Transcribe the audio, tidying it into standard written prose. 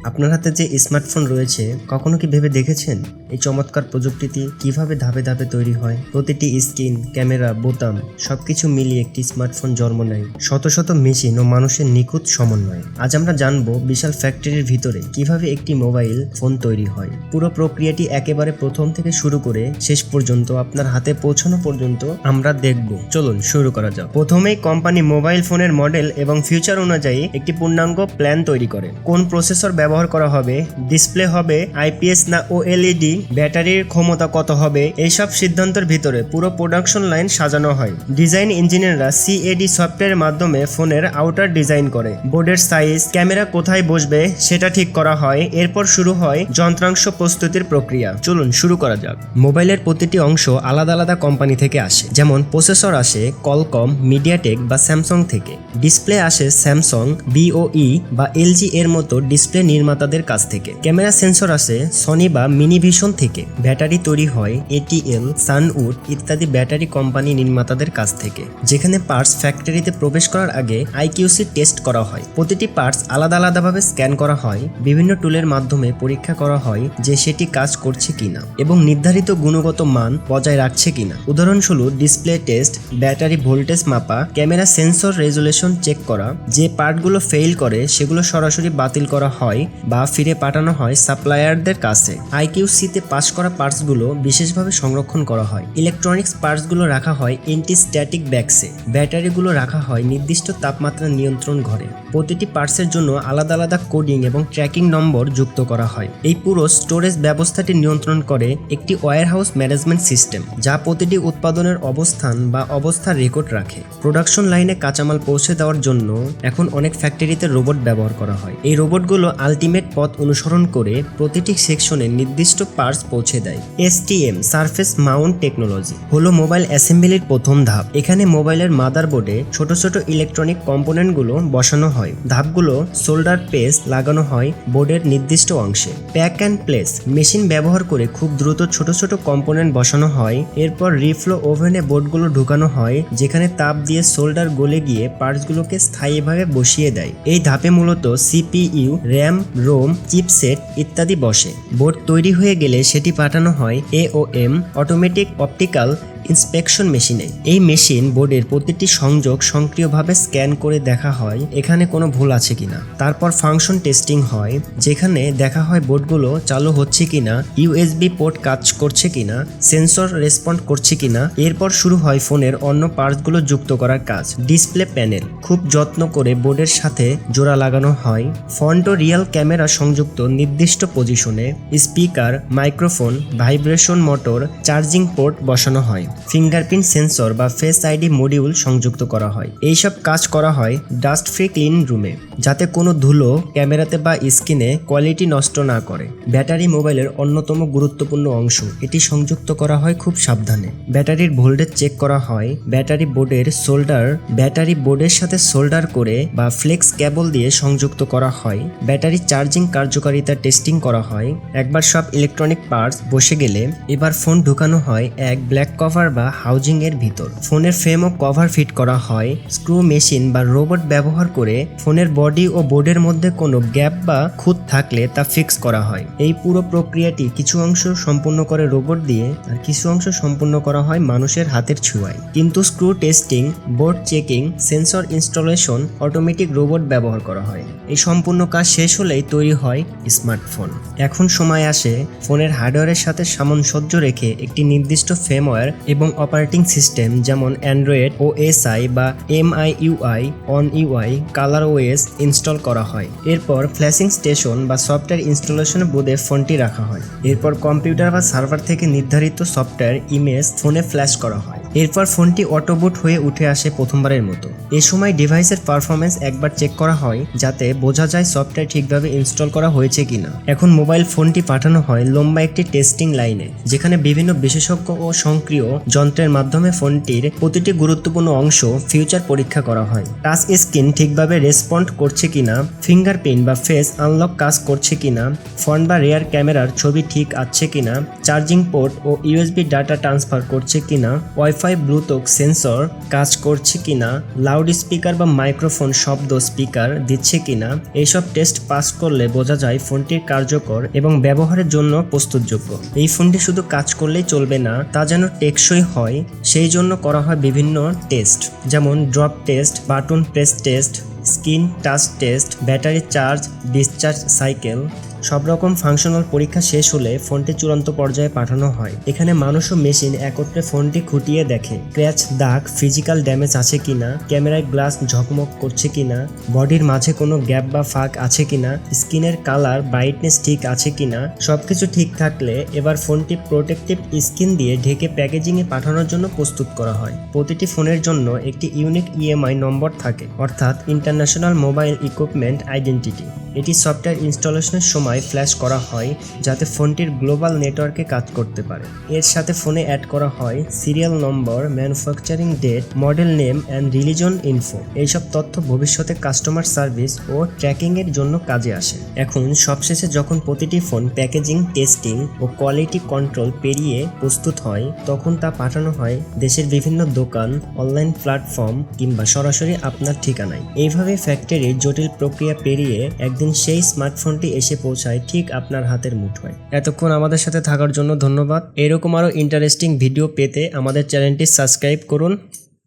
আপনার হাতে যে স্মার্টফোন রয়েছে কখনো কি ভেবে দেখেছেন এই চমৎকার প্রযুক্তিটি কিভাবে ধাপে ধাপে তৈরি হয়? প্রতিটি স্ক্রিন, ক্যামেরা, বোতাম সবকিছু মিলিয়ে একটি স্মার্টফোন জন্ম নেয় শত শত মেশিন ও মানুষের নিখুঁত সমন্বয়ে। আজ আমরা জানবো বিশাল ফ্যাক্টরির ভিতরে কিভাবে একটি মোবাইল ফোন তৈরি হয়। পুরো প্রক্রিয়াটি একেবারে প্রথম থেকে শুরু করে শেষ পর্যন্ত আপনার হাতে পৌঁছানো পর্যন্ত আমরা দেখব। চলুন শুরু করা যাক। প্রথমেই কোম্পানি মোবাইল ফোনের মডেল এবং ফিউচার অনুযায়ী একটি পূর্ণাঙ্গ প্ল্যান তৈরি করে। কোন প্রসেসর ব্যবহার করা হবে, ডিসপ্লে হবে আইপিএস না ওএলইডি, ব্যাটারির ক্ষমতা কত হবে, এইসব সিদ্ধান্তের ভিতরে পুরো প্রোডাকশন লাইন সাজানো হয়। ডিজাইন ইঞ্জিনিয়াররা সিএডি সফটওয়্যারের মাধ্যমে ফোনের আউটার ডিজাইন করে। বোর্ডের সাইজ, ক্যামেরা কোথায় বসবে সেটা ঠিক করা হয়। এরপর শুরু হয় যন্ত্রাংশ প্রস্তুতির প্রক্রিয়া। চলুন শুরু করা যাক। মোবাইলের প্রতিটি অংশ আলাদা আলাদা কোম্পানি থেকে আসে। যেমন প্রসেসর আসে কলকম, মিডিয়াটেক বা স্যামসাং থেকে। ডিসপ্লে আসে স্যামসাং, বিওই বা এলজি এর মতো ডিসপ্লে নির্মাতাদের কাছ থেকে। ক্যামেরা সেন্সর আসে সনি বা মিনিভিশন থেকে। ব্যাটারি তৈরি হয় এটিএল, সানউড ইত্যাদি ব্যাটারি কোম্পানি নির্মাতাদের কাছ থেকে। যেখানে পার্টস ফ্যাক্টরিতে প্রবেশ করার আগে আইকিউসি টেস্ট করা হয়। প্রতিটি পার্টস আলাদা আলাদাভাবে স্ক্যান করা হয়। বিভিন্ন টুলের মাধ্যমে পরীক্ষা করা হয় যে সেটি কাজ করছে কিনা এবং নির্ধারিত গুণগত মান বজায় রাখছে কিনা। উদাহরণস্বরূপ ডিসপ্লে টেস্ট, ব্যাটারি ভোল্টেজ মাপা, ক্যামেরা সেন্সর রেজুলেশন চেক করা। যে পার্টগুলো ফেইল করে সেগুলো সরাসরি বাতিল করা হয় বা ফিরে পাঠানো হয় সাপ্লায়ারদের কাছে। আইকিউসিতে পাস করা পার্টসগুলো বিশেষভাবে সংরক্ষণ করা হয়। ইলেকট্রনিক্স পার্টসগুলো রাখা হয় অ্যান্টি স্ট্যাটিক ব্যাগসে। ব্যাটারিগুলো রাখা হয় নির্দিষ্ট তাপমাত্রা নিয়ন্ত্রণ ঘরে। প্রতিটি পার্টসের জন্য আলাদা আলাদা কোডিং এবং ট্র্যাকিং নম্বর যুক্ত করা হয়। এই পুরো স্টোরেজ ব্যবস্থাটি নিয়ন্ত্রণ করে একটি ওয়্যারহাউস ম্যানেজমেন্ট সিস্টেম, যা প্রতিটি উৎপাদনের অবস্থান বা অবস্থার রেকর্ড রাখে। প্রোডাকশন লাইনে কাঁচামাল পৌঁছে দেওয়ার জন্য এখন অনেক ফ্যাক্টরিতে রোবট ব্যবহার করা হয়। এই রোবটগুলো আলটিমেট পথ অনুসরণ করে প্রতিটি সেকশনে নির্দিষ্ট পার্টস পৌঁছে দেয়। এসটিএম সারফেস মাউন্ট টেকনোলজি হলো মোবাইল অ্যাসেম্বলির প্রথম ধাপ। এখানে মোবাইলের মাদারবোর্ডে ছোট ছোট ইলেকট্রনিক কম্পোনেন্টগুলো বসানো হয়। ধাপগুলো সোল্ডার পেস্ট লাগানো হয় বোর্ডের নির্দিষ্ট অংশে। প্যাক অ্যান্ড প্লেস মেশিন ব্যবহার করে খুব দ্রুত ছোট ছোট কম্পোনেন্ট বসানো হয়। এরপর রিফ্লো ওভেনে বোর্ডগুলো ঢুকানো হয়, যেখানে তাপ দিয়ে সোল্ডার গলে গিয়ে পার্টসগুলোকে স্থায়ীভাবে বসিয়ে দেয়। এই ধাপে মূলত সিপিইউ, র্যাম, রোম, চিপসেট ইত্যাদি বসে। বোর্ড তৈরি হয়ে গেলে সেটি পাঠানো হয় এওএম অটোমেটিক অপটিক্যাল ইন্সপেকশন মেশিনে। এই মেশিন বোর্ডের প্রতিটি সংযোগ সক্রিয়ভাবে স্ক্যান করে দেখা হয় এখানে কোনো ভুল আছে কিনা। তারপর ফাংশন টেস্টিং হয়, যেখানে দেখা হয় বোর্ডগুলো চালু হচ্ছে কিনা, ইউএসবি পোর্ট কাজ করছে কিনা, সেন্সর রেসপন্ড করছে কিনা। এরপর শুরু হয় ফোনের অন্য পার্টসগুলো যুক্ত করার কাজ। ডিসপ্লে প্যানেল খুব যত্ন করে বোর্ডের সাথে জোড়া লাগানো হয়। ফ্রন্ট ও রিয়াল ক্যামেরা সংযুক্ত নির্দিষ্ট পজিশনে। Speaker, microphone, vibration motor, charging port বসানো হয়। ফিঙ্গারপ্রিন্ট সেন্সর বা ফেস আইডি মডিউল সংযুক্ত করা হয়। এইসব কাজ করা হয় ডাস্ট ফ্রি ক্লিন রুমে, যাতে কোনো ধুলো ক্যামেরাতে বা স্ক্রিনে কোয়ালিটি নষ্ট না করে। ব্যাটারি মোবাইলের অন্যতম গুরুত্বপূর্ণ অংশ। এটি সংযুক্ত করা হয় খুব সাবধানে। ব্যাটারির ভোল্টেজ চেক করা হয়। ব্যাটারি বোর্ডের সাথে সোল্ডার করে বা ফ্লেক্স কেবল দিয়ে সংযুক্ত করা হয়। ব্যাটারি চার্জিং কার্যকারিতা টেস্টিং করা হয়। একবার সব ইলেকট্রনিক পার্টস বসে গেলে এবার ফোন ঢুকানো হয় এক ব্ল্যাক কভার বা হাউজিং এর ভিতর। ফোনের ফ্রেম ও কভার ফিট করা হয়। স্ক্রু মেশিন বা রোবট ব্যবহার করে ফোনের বডি ও বোর্ডের মধ্যে কোনো গ্যাপ বা খুঁত থাকলে তা ফিক্স করা হয়। এই পুরো প্রক্রিয়াটি কিছু অংশ সম্পূর্ণ করে রোবট দিয়ে আর কিছু অংশ সম্পূর্ণ করা হয় মানুষের হাতের ছোঁয়ায়। কিন্তু screw testing, board checking, sensor installation automatic robot ব্যবহার করা হয়। এই সম্পূর্ণ কাজ শেষ হলেই তৈরি হয় স্মার্টফোন। এখন সময় আসে ফোনের হার্ডওয়্যারের সাথে সামঞ্জস্য রেখে একটি নির্দিষ্ট ফ্রেমওয়্যার এবং অপারেটিং সিস্টেম যেমন অ্যান্ড্রয়েড ওএসআই বা MIUI, One UI, Color OS install করা হয়। এরপর ফ্ল্যাশিং স্টেশন বা সফটওয়্যার ইনস্টলেশন বোর্ডে ফোনটি রাখা হয়। এরপর কম্পিউটার বা সার্ভার থেকে নির্ধারিত সফটওয়্যার ইমেজ ফোনে ফ্ল্যাশ করা হয়। এরপর ফোনটি অটোবুট হয়ে উঠে আসে প্রথমবারের মতো। এ সময় ডিভাইসের পারফরমেন্স একবার চেক করা হয়, যাতে বোঝা যায় সফটওয়্যার ঠিকভাবে ইনস্টল করা হয়েছে কিনা। এখন মোবাইল ফোনটি পাঠানো হয় লম্বা একটি টেস্টিং লাইনে, যেখানে বিভিন্ন বিশেষজ্ঞ ও সক্রিয় যন্ত্রের মাধ্যমে ফোনটির প্রতিটি গুরুত্বপূর্ণ অংশ ফিউচার পরীক্ষা করা হয়। টাচ স্ক্রিন ঠিকভাবে রেসপন্ড করছে কিনা, ফিঙ্গারপ্রিন্ট বা ফেস আনলক কাজ করছে কিনা, ফ্রন্ট বা রিয়ার ক্যামেরার ছবি ঠিক আছে কিনা, চার্জিং পোর্ট ও ইউএসবি ডাটা ট্রান্সফার করছে কিনা, ওয়াইফাই ওয়াইফাই ব্লুটুথ সেন্সর কাজ করছে কিনা, লাউড স্পিকার বা মাইক্রোফোন শব্দ স্পিকার দিচ্ছে কিনা, এইসব টেস্ট পাস করলে বোঝা যায় ফোনটির কার্যকর এবং ব্যবহারের জন্য প্রস্তুতযোগ্য। এই ফোনটি শুধু কাজ করলেই চলবে না, তা যেন টেকসই হয় সেই জন্য করা হয় বিভিন্ন টেস্ট, যেমন drop test, button press test, screen touch test, battery charge, discharge cycle. সব রকম ফাংশনাল পরীক্ষা শেষ হলে ফোনটি চূড়ান্ত পর্যায়ে পাঠানো হয়। এখানে মানুষ ও মেশিন একত্রে ফোনটি খুঁটিয়ে দেখে ক্র্যাচ, দাগ, ফিজিক্যাল ড্যামেজ আছে কিনা, ক্যামেরায় গ্লাস ঝকমক করছে কিনা, বডির মাঝে কোনো গ্যাপ বা ফাঁক আছে কিনা, স্ক্রিনের কালার ব্রাইটনেস ঠিক আছে কিনা। সবকিছু ঠিক থাকলে এবার ফোনটি প্রোটেক্টিভ স্ক্রিন দিয়ে ঢেকে প্যাকেজিংয়ে পাঠানোর জন্য প্রস্তুত করা হয়। প্রতিটি ফোনের জন্য একটি ইউনিক ইএমআই নম্বর থাকে, অর্থাৎ ইন্টারন্যাশনাল মোবাইল ইকুইপমেন্ট আইডেন্টিটি। এটি সফটওয়্যার ইনস্টলেশনের সময় ফ্ল্যাশ করা হয় যাতে ফোনটির গ্লোবাল নেটওয়ার্কে কাজ করতে পারে। এর সাথে ফোনে অ্যাড করা হয় serial number, manufacturing date, model name and region info. এইসব তথ্য ভবিষ্যতে কাস্টমার সার্ভিস ও ট্র্যাকিংয়ের জন্য কাজে আসে। এখন সবশেষে যখন প্রতিটি ফোন প্যাকেজিং, টেস্টিং ও কোয়ালিটি কন্ট্রোল পেরিয়ে প্রস্তুত হয়, তখন তা পাঠানো হয় দেশের বিভিন্ন দোকান, অনলাইন প্ল্যাটফর্ম কিংবা সরাসরি আপনার ঠিকানায়। এইভাবে ফ্যাক্টরির জটিল প্রক্রিয়া পেরিয়ে একদিন সেই স্মার্টফোনটি এসে পৌঁছায় ঠিক আপনার হাতের মুঠোয়। এতক্ষণ আমাদের সাথে থাকার জন্য ধন্যবাদ। এরকম আরও ইন্টারেস্টিং ভিডিও পেতে আমাদের চ্যানেলটি সাবস্ক্রাইব করুন।